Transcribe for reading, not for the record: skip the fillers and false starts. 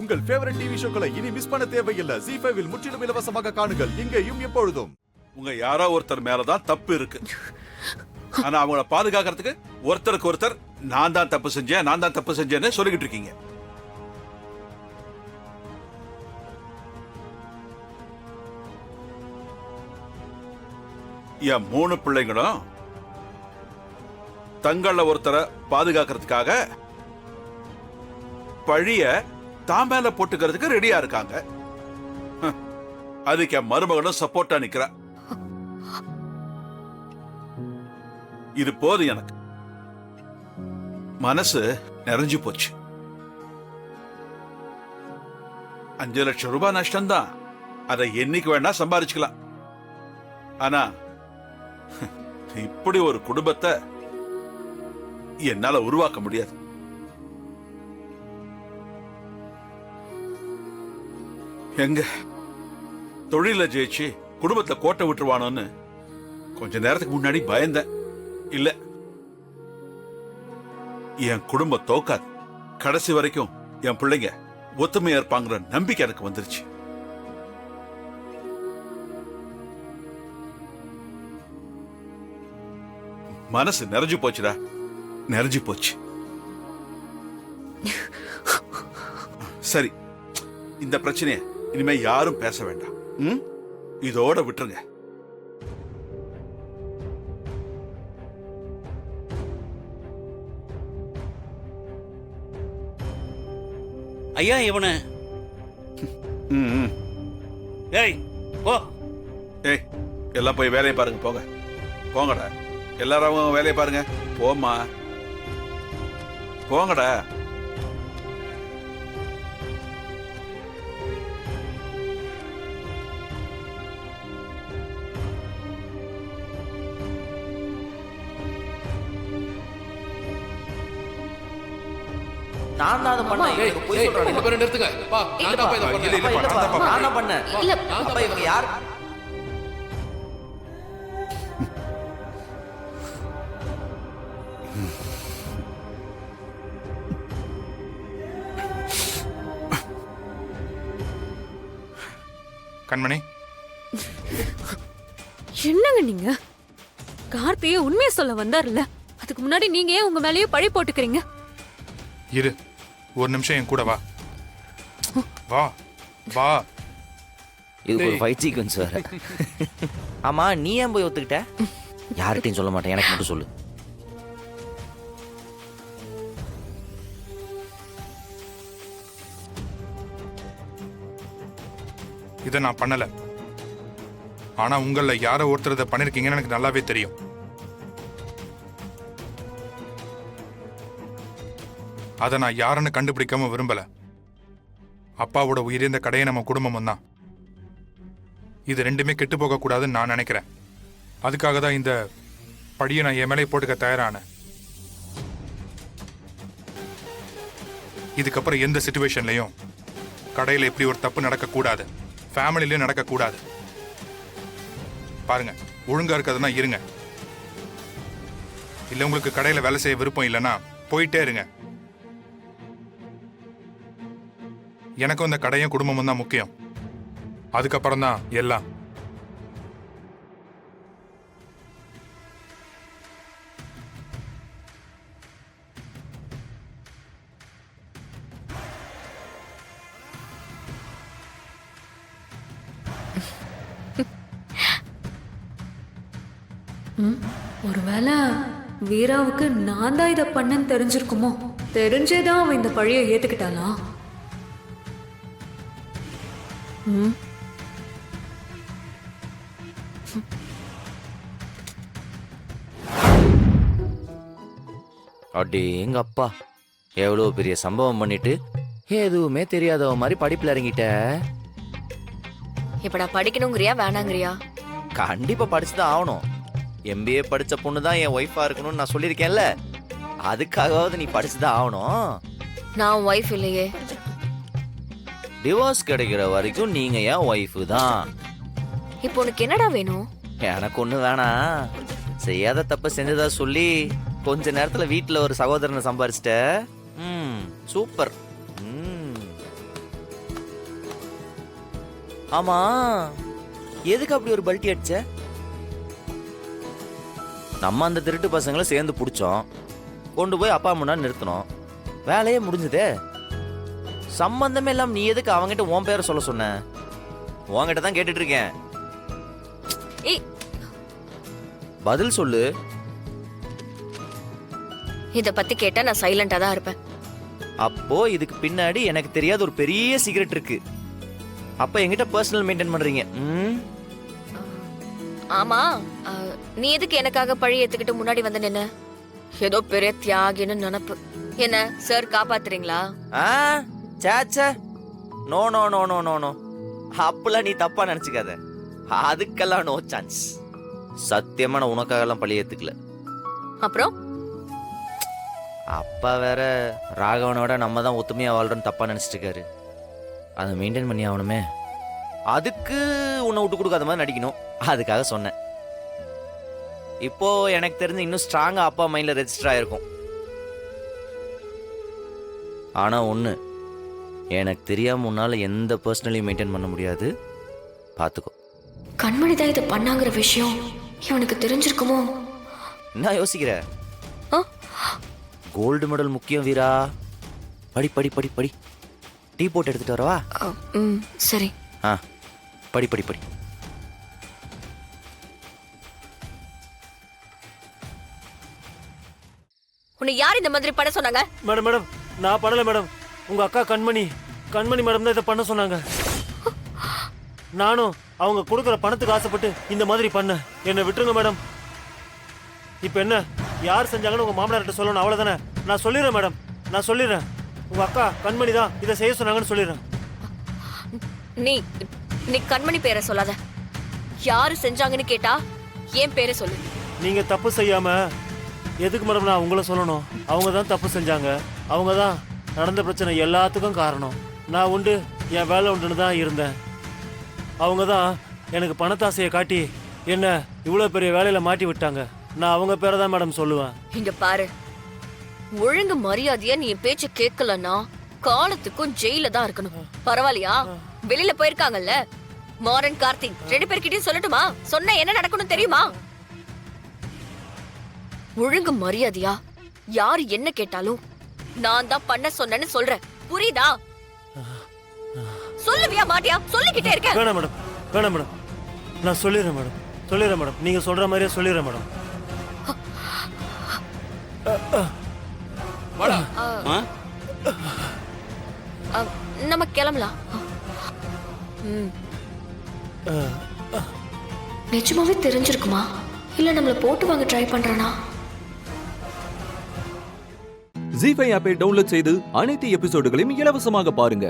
உங்கள் favourite TV ஷோக்களை இனி miss பண்ண தேவையில்லை. ZEE5 இல் முற்றிலும் இலவசமாக காணுங்கள். இங்கேயும் எப்பொழுதும். உங்க யாரோ ஒருத்தர் மேலதான் தப்பு இருக்கு. ஆனா அவங்கள பாதுகாக்கிறதுக்கு ஒருத்தருக்கு ஒருத்தர் நான் தான் தப்பு செஞ்சேன்னு சொல்லிக்கிட்டு இருக்கீங்க. என் 3 பிள்ளைங்களும் தங்கள ஒருத்தரை பாதுகாக்கிறதுக்காக பழிய தான் மேல போட்டுக்கிறதுக்கு ரெடியா இருக்காங்க. அதுக்கு என் மருமகனும் சப்போர்ட்டா நிக்கிறா. இது போதும், எனக்கு மனசு நிறைஞ்சு போச்சு. 5 லட்சம் ரூபாய் நஷ்டம்தான். அதை என்னைக்கு வேணா சம்பாதிச்சுக்கலாம். ஆனா இப்படி ஒரு குடும்பத்தை என்னால உருவாக்க முடியாது. எங்க தொழில ஜெயிச்சு குடும்பத்தை கோட்டை விட்டுருவானோன்னு கொஞ்ச நேரத்துக்கு முன்னாடி பயந்தேன். இல்ல, என் குடும்பம் தோக்காது. கடைசி வரைக்கும் என் பிள்ளைங்க ஒத்துமையா இருப்பாங்கிற நம்பிக்கை எனக்கு வந்துருச்சு. மனசு நிறைஞ்சு போச்சுடா, நிறைஞ்சு போச்சு. சரி, இந்த பிரச்சனைய இனிமே யாரும் பேச வேண்டாம். இதோட விட்டுருங்க. ஐயா இவனு ஏய் போ. ஏய், எல்லாம் போய் வேலையை பாருங்க. போங்க போங்கடா, எல்லாரும் அவங்க வேலையை பாருங்க. போம்மா, போங்கடா. நான் தான் அதை பண்ணேன். இவங்க போய் சொல்றாங்க. ரெண்டு பேரும் நிறுத்துங்க. பா, நான் தான் போய் இத பண்ணேன். நான் தான் பண்ணேன். இல்ல அப்பா இவங்க யார்? கண்மணி, என்னங்க நீங்க? கார்த்தியே உண்மையை சொல்ல வந்தார்ல, அதுக்கு முன்னாடி நீங்க ஏன் உங்க மேலேயே பழி போட்டுக்கிறீங்க? இரு, ஒரு நிமிஷம் என் கூட வா. வா வா. இது ஒரு ஃபைட் சீக்வென்ஸ் வேற. ஆமா, நீ ஏன் போய் ஒத்துக்கிட்ட? யார்கிட்டயும் சொல்ல மாட்டேன், எனக்கு மட்டும் சொல்லு. இதை நான் பண்ணல. ஆனா உங்கள யார ஒருத்தர் இதை பண்ணிருக்கீங்கன்னு எனக்கு நல்லாவே தெரியும். அதை நான் யாருன்னு கண்டுபிடிக்காம விரும்பல. அப்பாவோட உயிரிழந்த கடையை நம்ம குடும்பமும் தான். இது ரெண்டுமே கெட்டு போக கூடாதுன்னு நான் நினைக்கிறேன். அதுக்காக தான் இந்த படியை நான் என் மேலே போட்டுக்க தயாரானேன். இதுக்கப்புறம் எந்த சிச்சுவேஷன்லையும் கடையில் இப்படி ஒரு தப்பு நடக்கக்கூடாது, ஃபேமிலிலையும் நடக்கக்கூடாது. பாருங்க, ஒழுங்கா இருக்கிறதுனா இருங்க. இல்லை உங்களுக்கு கடையில் வேலை செய்ய விருப்பம் இல்லைன்னா போயிட்டே இருங்க. எனக்கும் இந்த கடையும் குடும்பமும் தான் முக்கியம். அதுக்கப்புறம் தான் எல்லாம். ஒருவேளை வீராவுக்கு நான் தான் இதை பண்ணேன்னு தெரிஞ்சிருக்குமோ? தெரிஞ்சேதான் அவன் இந்த பழியை ஏத்துக்கிட்டாளா? அடே எங்க அப்பா, எவ்வளவு பெரிய சம்பவம் பண்ணிட்டு எதுவுமே தெரியாதவ மாதிரி படிப்புல இறங்கிட்ட. இப்ப நான் படிக்கணுங்கிறியா வேணாங்கிறியா? கண்டிப்பா படிச்சுதான் ஆகணும். MBA படிச்ச பொண்ணு தான் என் ஒய்ஃபா இருக்கணும்னு நான் சொல்லியிருக்கேன்ல, அதுக்காகவாவது நீ படிச்சுதான் ஆகணும். நான் ஒய்ஃப் இல்லையே. டிவோர்ஸ் கிடைக்கிற வரைக்கும் நீங்க என் ஒய்ஃபு தான். இப்போ உனக்கு என்னடா வேணும்? எனக்கு ஒண்ணு வேணாம். செய்யாத தப்ப செஞ்சதா சொல்லி கொஞ்ச நேரத்துல வீட்டுல ஒரு சகோதரனை சம்பாரிச்சிட்ட. சூப்பர். ஆமா, எதுக்கு அப்படி ஒரு பல்ட்டி அடிச்ச? நம்ம அந்த திருட்டு பசங்களை சேர்ந்து பிடிச்சோம், கொண்டு போய் அப்பா முன்னாடி நிறுத்தணும், வேலையே முடிஞ்சதே. சம்பந்தமே இல்லாம நீ எதுக்கு அவங்கிட்ட உன் பேரை சொல்ல சொன்ன? உன்கிட்ட தான் கேட்டுட்டு இருக்கேன். ஏய், பதில் சொல்லு. இத பத்தி கேட்டா நான் சைலண்டா தான் இருப்பேன். அப்போ இதுக்கு பின்னாடி எனக்கு தெரியாத ஒரு பெரிய சீக்ரெட் இருக்கு. அப்ப என்கிட்ட பர்சனல் மெயின்டைன் பண்றீங்க. ஆமா, நீ எதுக்கு எனக்காக பழி ஏத்துக்கிட்டு முன்னாடி வந்து நின்ன? ஏதோ பெரிய தியாகின்னு நினப்பு. என்ன சார் காப்பாத்துறீங்களா? சேச்சே, no no no no no no, அப்பெல்லாம் நீ தப்பா நினைச்சுக்காத. அதுக்கெல்லாம் நோ சான்ஸ். சத்தியமா நான் உனக்காக எல்லாம் பழி ஏத்துக்கல. அப்புறம் அப்பா வேற ராகவனோட நம்ம தான் ஒத்துமையா வாழ்றோன்னு தப்பா நினைச்சிட்டு இருக்காரு. அதை மெயின்டைன் பண்ணி ஆகணுமே. அதுக்கு உன்னை விட்டு கொடுக்காத மாதிரி நடிக்கணும். அதுக்காக சொன்னேன். இப்போ எனக்கு தெரிஞ்சு இன்னும் ஸ்ட்ராங்கா அப்பா மைண்ட்ல ரெஜிஸ்டர் ஆயிருக்கும். ஆனா ஒண்ணு, எனக்கு தெரியாம உன்னால எந்த பர்சனலையும் மெயின்டைன் பண்ண முடியாது. பாத்துக்கோ. கண்மணி தான் இதை பண்ணாங்கிற விஷயம் இவனுக்கு தெரிஞ்சிருக்குமோ? என்ன யோசிக்கிற? ஆ? கோல்டு மெடல் முக்கியம் வீரா. படி படி படி படி. டீ போட்டு எடுத்துட்டு வரவா? சரி. படி படி படி. உன்னை யார் இந்த மாதிரி பண்ண சொன்னாங்க? மேடம் மேடம், நான் பண்ணல மேடம். உங்க அக்கா கண்மணி மேடம் தான் இதை பண்ண சொன்னாங்க. நானும் அவங்க கொடுக்குற பணத்துக்கு ஆசைப்பட்டு இந்த மாதிரி பண்ணேன். என்னை விட்டுருங்க மேடம். இப்போ என்ன, யார் செஞ்சாங்கன்னு உங்க மாமனார்கிட்ட சொல்லணும், அவ்வளோதானே? நான் சொல்லிடுறேன் மேடம், நான் சொல்லிடுறேன். உங்க அக்கா கண்மணி தான் இதை செய்ய சொன்னாங்கன்னு சொல்லிடுறேன். நீ நீ கண்மணி பேரை சொல்லாத. யாரு செஞ்சாங்கன்னு கேட்டா என் பேரை சொல்லு. நீங்க தப்பு செய்யாம எதுக்கு மேடம் நான் உங்களை சொல்லணும்? அவங்க தான் தப்பு செஞ்சாங்க. அவங்க தான் நடந்த பிரச்சனை எல்லாத்துக்கும் காரணம். நான் உண்டு, என் வேலை உண்டுன்னு தான் இருந்தேன். அவங்க தான் எனக்கு பணத்தாசையை காட்டி என்ன இவ்வளோ பெரிய வேலையில மாட்டி விட்டாங்க. நான் அவங்க பேரை தான் மேடம் சொல்லுவேன். இங்க பாரு, ஒழுங்கு மரியாதையா நீ என் பேச்ச கேட்கலன்னா காலத்துக்கும் ஜெயில தான் இருக்கணும். பரவாயில்லையா? வெளியில போயிருக்காங்கல்ல மாறன், கார்த்திக், 2 பேர்கிட்டயும் சொல்லட்டுமா? சொன்ன என்ன நடக்கணும் தெரியுமா? ஒழுங்கு மரியாதையா யாரு என்ன கேட்டாலும் நான் தான் பண்ண சொன்னேன்னு சொல்றேன். புரியுதா? சொல்லுவியா மாட்டியா? சொல்லிக்கிட்டே இருக்கேன். வேணாம் மேடம், வேணாம் மேடம், நான் சொல்லிடுறேன் மேடம், சொல்லிடுறேன் மேடம். நீங்க சொல்ற மாதிரியே சொல்லிடுறேன் மேடம். வாடா. நம்ம கிளம்பலாம். நிஜமாவே தெரிஞ்சிருக்குமா இல்ல நம்மள போட்டு வாங்க ட்ரை பண்றானா? ஜீ5 ஆப்பை டவுன்லோட் செய்து அனைத்து எபிசோடுகளையும் இலவசமாக பாருங்க.